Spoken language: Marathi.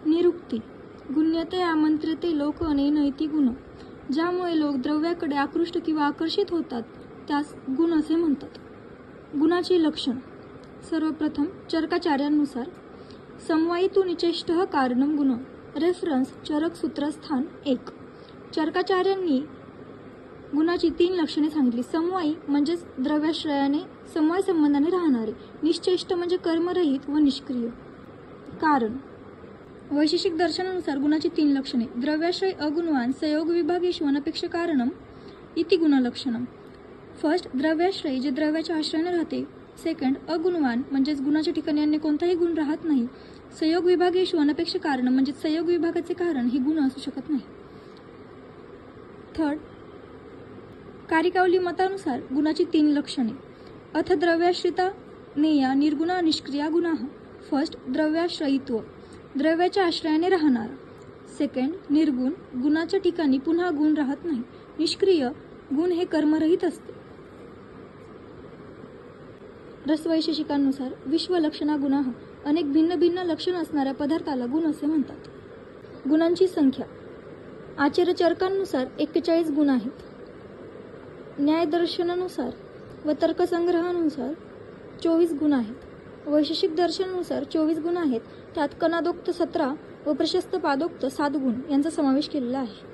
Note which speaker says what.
Speaker 1: निरुक्ती. गुण्यते आमंत्रिते लोक अनेनैती गुण. ज्यामुळे लोक द्रव्याकडे आकृष्ट किंवा आकर्षित होतात त्यास गुण असे म्हणतात. गुणाची लक्षण. सर्वप्रथम चरकाचार्यांनुसार समवायितु निचेष्टः कारणम गुण. रेफरन्स चरक सूत्रस्थान 1. चरकाचार्यांनी गुणाची 3 लक्षणे सांगितली. समवायी म्हणजेच द्रव्याश्रयाने समवाय संबंधाने राहणारे. निश्चेष्ट म्हणजे कर्मरहित व निष्क्रिय. कारण. वैशेषिक दर्शनानुसार गुणाची 3 लक्षणे. द्रव्याश्रय अगुणवान संयोग विभागेषु अनपेक्ष कारणम इति गुणलक्षणम. फर्स्ट, द्रव्याश्रय जे द्रव्याच्या आश्रयाने राहते. सेकंड, अगुणवान म्हणजेच गुणाच्या ठिकाणी अन्य कोणताही गुण राहत नाही. संयोग विभागेषु अनपेक्ष कारण म्हणजे संयोग विभागाचे कारण हे गुण असू शकत नाही. थर्ड, कारिकावली मतानुसार गुणाची 3 लक्षणे. अथ द्रव्याश्रिता नेया निर्गुणा निष्क्रिया गुणाः. फर्स्ट, द्रव्याश्रयित्व द्रव्याच्या आश्रयाने राहणारा. सेकंड, निर्गुण गुणाच्या ठिकाणी पुन्हा गुण राहत नाही. निष्क्रिय गुण हे कर्मरहित असते. रसवैशेषिकांनुसार विश्वलक्षणा गुणाः. अनेक भिन्न भिन्न लक्षण असणाऱ्या पदार्थाला गुण असे म्हणतात. गुणांची संख्या. आचार्यचरकांनुसार 41 गुण आहेत. न्यायदर्शनानुसार व तर्कसंग्रहानुसार 24 गुण आहेत. वैशेषिक दर्शनानुसार 24 गुण आहेत. त्यात कणादोक्त 17 व प्रशस्त पादोक्त 7 गुण यांचा समावेश केलेला आहे.